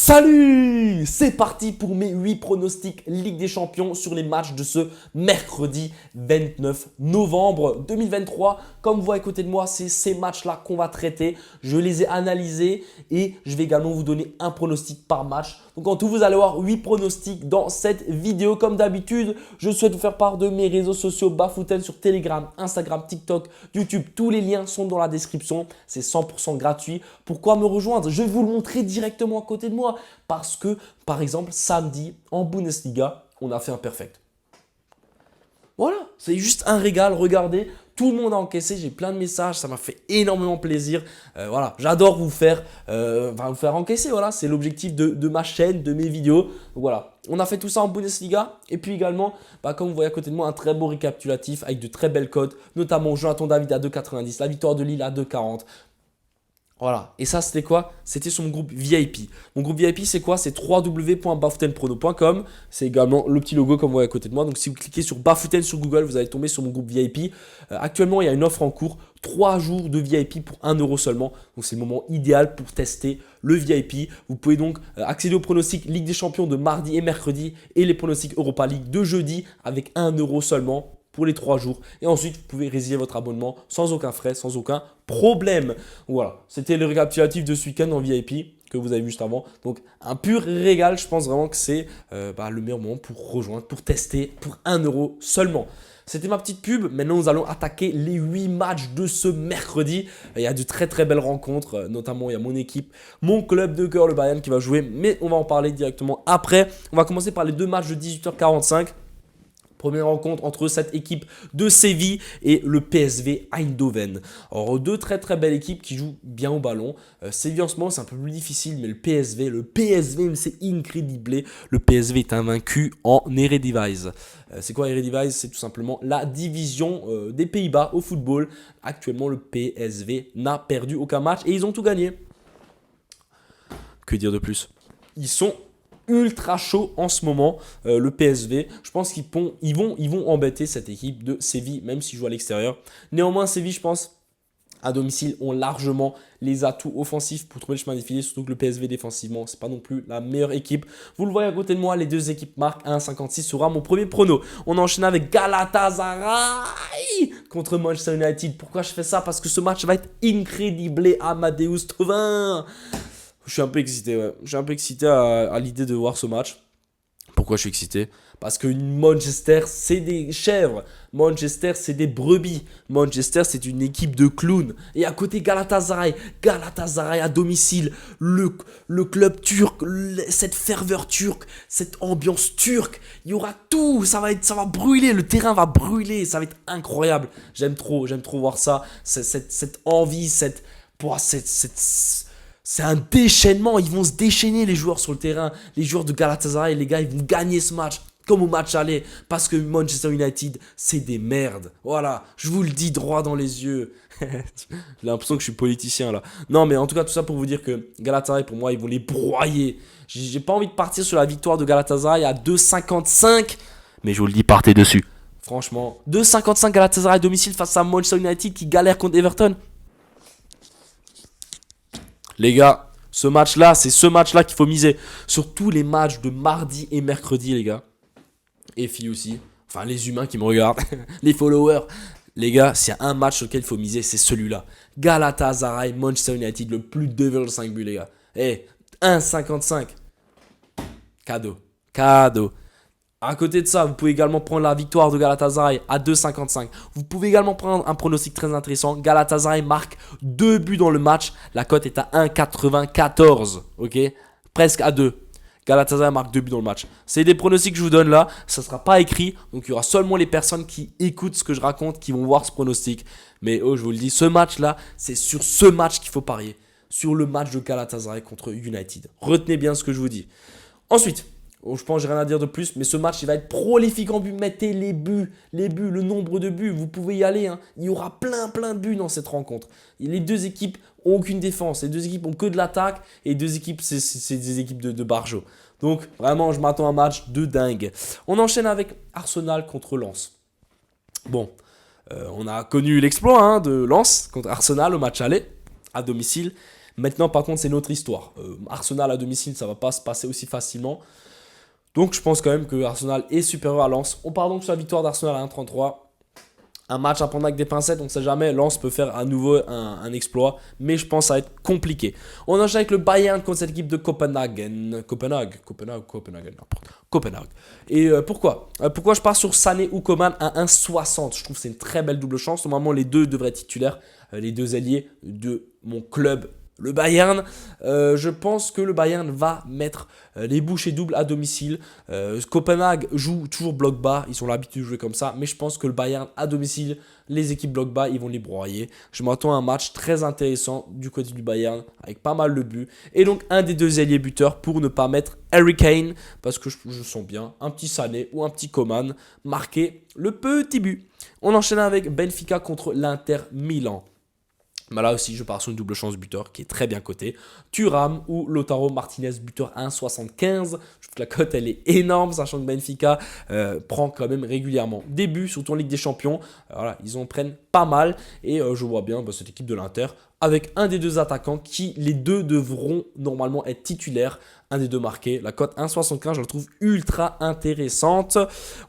Salut! C'est parti pour mes 8 pronostics Ligue des Champions sur les matchs de ce mercredi 29 novembre 2023. Comme vous voyez à côté de moi, c'est ces matchs-là qu'on va traiter. Je les ai analysés et je vais également vous donner un pronostic par match. Donc en tout, vous allez avoir 8 pronostics dans cette vidéo. Comme d'habitude, je souhaite vous faire part de mes réseaux sociaux Bafouten sur Telegram, Instagram, TikTok, YouTube. Tous les liens sont dans la description. C'est 100% gratuit. Pourquoi me rejoindre? Je vais vous le montrer directement à côté de moi. Parce que, par exemple, samedi, en Bundesliga, on a fait un perfect. Voilà, c'est juste un régal. Regardez, tout le monde a encaissé. J'ai plein de messages. Ça m'a fait énormément plaisir. Voilà, j'adore vous faire encaisser. Voilà, c'est l'objectif de ma chaîne, de mes vidéos. Donc, voilà, on a fait tout ça en Bundesliga. Et puis également, comme vous voyez à côté de moi, un très beau récapitulatif avec de très belles cotes. Notamment Jonathan David à 2,90. La victoire de Lille à 2,40. Voilà, et ça c'était quoi? C'était sur mon groupe VIP. Mon groupe VIP c'est quoi? C'est www.bafoutenprono.com. C'est également le petit logo comme vous voyez à côté de moi. Donc si vous cliquez sur Bafouten sur Google, vous allez tomber sur mon groupe VIP. Actuellement il y a une offre en cours, 3 jours de VIP pour 1 euro seulement. Donc c'est le moment idéal pour tester le VIP. Vous pouvez donc accéder aux pronostics Ligue des Champions de mardi et mercredi et les pronostics Europa League de jeudi avec 1 euro seulement pour les 3 jours. Et ensuite, vous pouvez résilier votre abonnement sans aucun frais, sans aucun problème. Voilà, c'était le récapitulatif de ce week-end en VIP que vous avez vu juste avant. Donc, un pur régal. Je pense vraiment que c'est le meilleur moment pour rejoindre, pour tester pour 1 euro seulement. C'était ma petite pub. Maintenant, nous allons attaquer les 8 matchs de ce mercredi. Il y a de très très belles rencontres. Notamment, il y a mon équipe, mon club de cœur, le Bayern, qui va jouer. Mais on va en parler directement après. On va commencer par les 2 matchs de 18h45. Première rencontre entre cette équipe de Séville et le PSV Eindhoven. Alors, deux très très belles équipes qui jouent bien au ballon. Séville en ce moment c'est un peu plus difficile, mais le PSV c'est incroyable. Le PSV est invaincu en Eredivisie. C'est quoi Eredivisie? C'est tout simplement la division des Pays-Bas au football. Actuellement le PSV n'a perdu aucun match et ils ont tout gagné. Que dire de plus? Ils sont ultra chaud en ce moment, le PSV. Je pense qu'ils vont embêter cette équipe de Séville, même s'ils jouent à l'extérieur. Néanmoins, Séville, je pense, à domicile, ont largement les atouts offensifs pour trouver le chemin défilé, surtout que le PSV défensivement, c'est pas non plus la meilleure équipe. Vous le voyez à côté de moi, les deux équipes marquent 1,56 sera mon premier prono. On enchaîne avec Galatasaray contre Manchester United. Pourquoi je fais ça? Parce que ce match va être incroyable. Amadeus Thauvin. Je suis un peu excité, ouais. Je suis un peu excité à l'idée de voir ce match. Pourquoi je suis excité? Parce que Manchester, c'est des chèvres. Manchester, c'est des brebis. Manchester, c'est une équipe de clowns. Et à côté, Galatasaray. Galatasaray à domicile. Le club turc, cette ferveur turque, cette ambiance turque. Il y aura tout. Ça va brûler. Le terrain va brûler. Ça va être incroyable. J'aime trop voir ça. Cette envie, c'est un déchaînement, ils vont se déchaîner les joueurs sur le terrain. Les joueurs de Galatasaray, les gars, ils vont gagner ce match comme au match aller. Parce que Manchester United, c'est des merdes. Voilà, je vous le dis droit dans les yeux. J'ai l'impression que je suis politicien là. Non, mais en tout cas, tout ça pour vous dire que Galatasaray, pour moi, ils vont les broyer. J'ai pas envie de partir sur la victoire de Galatasaray à 2,55. Mais je vous le dis, partez dessus. Franchement, 2,55 Galatasaray à domicile face à Manchester United qui galère contre Everton. Les gars, ce match-là, c'est ce match-là qu'il faut miser. Sur tous les matchs de mardi et mercredi, les gars. Et filles aussi. Enfin, les humains qui me regardent. Les followers. Les gars, s'il y a un match sur lequel il faut miser, c'est celui-là. Galatasaray, Manchester United, le plus de 2,5 buts, les gars. 1,55. Cadeau. À côté de ça, vous pouvez également prendre la victoire de Galatasaray à 2,55. Vous pouvez également prendre un pronostic très intéressant. Galatasaray marque 2 buts dans le match. La cote est à 1,94. Ok, presque à 2. Galatasaray marque 2 buts dans le match. C'est des pronostics que je vous donne là. Ça ne sera pas écrit. Donc il y aura seulement les personnes qui écoutent ce que je raconte qui vont voir ce pronostic. Mais je vous le dis, ce match-là, c'est sur ce match qu'il faut parier. Sur le match de Galatasaray contre United. Retenez bien ce que je vous dis. Ensuite, je pense que j'ai rien à dire de plus, mais ce match il va être prolifique en buts. Mettez les buts, le nombre de buts, vous pouvez y aller. Il y aura plein de buts dans cette rencontre. Les deux équipes ont aucune défense, les deux équipes ont que de l'attaque et les deux équipes c'est des équipes de barjots. Donc vraiment je m'attends à un match de dingue. On enchaîne avec Arsenal contre Lens. Bon, on a connu l'exploit de Lens contre Arsenal au match aller à domicile. Maintenant, par contre, c'est notre histoire. Arsenal à domicile, ça ne va pas se passer aussi facilement. Donc, je pense quand même que Arsenal est supérieur à Lens. On part donc sur la victoire d'Arsenal à 1,33. Un match à prendre avec des pincettes, on ne sait jamais. Lens peut faire à nouveau un exploit, mais je pense que ça va être compliqué. On enchaîne avec le Bayern contre cette équipe de Copenhague. Copenhague. Et pourquoi Pourquoi je pars sur Sané ou Coman à 1,60? Je trouve que c'est une très belle double chance. Normalement, les deux devraient être titulaires, les deux ailiers de mon club. Le Bayern, je pense que le Bayern va mettre les bouchées doubles à domicile. Copenhague joue toujours bloc bas, ils ont l'habitude de jouer comme ça, mais je pense que le Bayern à domicile, les équipes bloc bas, ils vont les broyer. Je m'attends à un match très intéressant du côté du Bayern, avec pas mal de buts. Et donc un des deux ailiers buteurs pour ne pas mettre Harry Kane, parce que je sens bien un petit Sané ou un petit Coman marquer le petit but. On enchaîne avec Benfica contre l'Inter Milan. Bah là aussi, je pars sur une double chance buteur qui est très bien cotée. Thuram ou Lautaro Martinez, buteur 1,75. Je trouve que la cote, elle est énorme, sachant que Benfica prend quand même régulièrement des buts, surtout en Ligue des Champions. Voilà, ils en prennent pas mal. Et je vois bien cette équipe de l'Inter avec un des deux attaquants qui, les deux devront normalement être titulaires. Un des deux marqués. La cote 1,75, je la trouve ultra intéressante.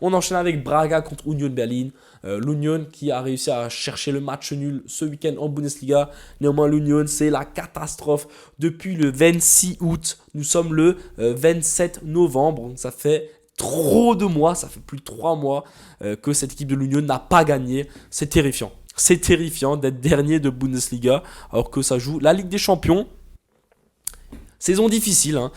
On enchaîne avec Braga contre Union Berlin. L'Union qui a réussi à chercher le match nul ce week-end en Bundesliga. Néanmoins, l'Union, c'est la catastrophe depuis le 26 août. Nous sommes le 27 novembre. Donc ça fait trop de mois, ça fait plus de 3 mois que cette équipe de l'Union n'a pas gagné. C'est terrifiant. C'est terrifiant d'être dernier de Bundesliga alors que ça joue la Ligue des Champions. Saison difficile, hein.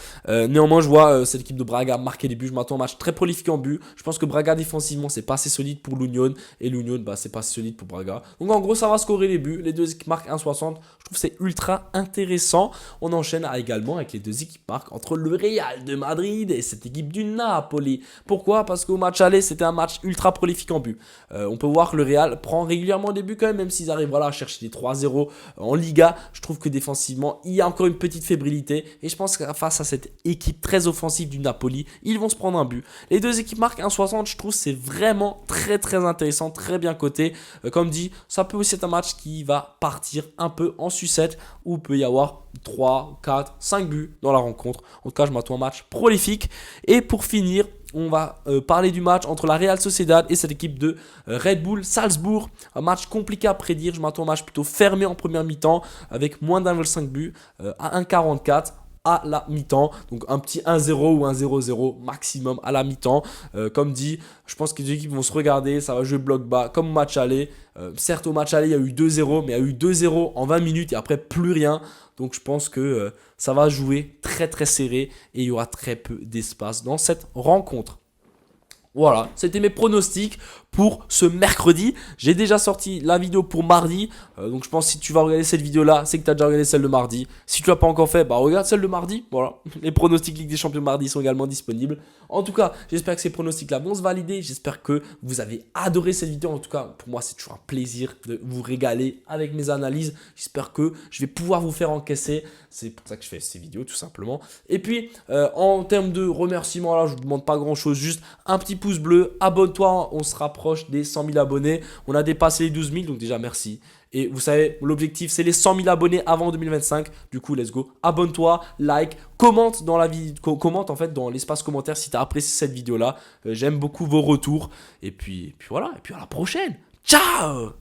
Néanmoins je vois cette équipe de Braga marquer des buts. Je m'attends à un match très prolifique en but. Je pense que Braga défensivement c'est pas assez solide pour l'Union. Et l'Union c'est pas assez solide pour Braga. Donc en gros ça va scorer les buts. Les deux équipes marquent 1,60. Je trouve que c'est ultra intéressant. On enchaîne également avec les deux équipes marquent entre le Real de Madrid et cette équipe du Napoli. Pourquoi? Parce qu'au match aller c'était un match ultra prolifique en but. On peut voir que le Real prend régulièrement des buts quand même s'ils arrivent à chercher des 3-0 en Liga. Je trouve que défensivement il y a encore une petite fébrilité. Et je pense que face à cette équipe très offensive du Napoli, ils vont se prendre un but. Les deux équipes marquent 1,60. Je trouve que c'est vraiment très très intéressant, très bien coté. Comme dit, ça peut aussi être un match qui va partir un peu en sucette où il peut y avoir 3, 4, 5 buts dans la rencontre. En tout cas, je m'attends à un match prolifique. Et pour finir, on va parler du match entre la Real Sociedad et cette équipe de Red Bull Salzbourg. Un match compliqué à prédire. Je m'attends à un match plutôt fermé en première mi-temps avec moins d'1,5 but à 1,44 à la mi-temps. Donc un petit 1-0 ou 1-0-0 maximum à la mi-temps. Comme dit, je pense que les équipes vont se regarder. Ça va jouer bloc bas comme au match aller. Certes, au match aller, il y a eu 2-0, mais il y a eu 2-0 en 20 minutes et après plus rien. Donc je pense que ça va jouer très très serré et il y aura très peu d'espace dans cette rencontre. Voilà, c'était mes pronostics pour ce mercredi. J'ai déjà sorti la vidéo pour mardi. Donc je pense que si tu vas regarder cette vidéo-là, c'est que tu as déjà regardé celle de mardi. Si tu l'as pas encore fait, regarde celle de mardi. Voilà, les pronostics Ligue des Champions mardi sont également disponibles. En tout cas, j'espère que ces pronostics-là vont se valider. J'espère que vous avez adoré cette vidéo. En tout cas, pour moi, c'est toujours un plaisir de vous régaler avec mes analyses. J'espère que je vais pouvoir vous faire encaisser. C'est pour ça que je fais ces vidéos, tout simplement. Et puis, en termes de remerciements, là, je ne vous demande pas grand-chose. Juste un petit pouce bleu, abonne-toi, on se rapproche des 100 000 abonnés. On a dépassé les 12 000, donc déjà merci. Et vous savez, l'objectif c'est les 100 000 abonnés avant 2025. Du coup, let's go. Abonne-toi, like, commente dans la vidéo, commente en fait dans l'espace commentaire si tu as apprécié cette vidéo là. J'aime beaucoup vos retours. Et puis voilà, et puis à la prochaine. Ciao!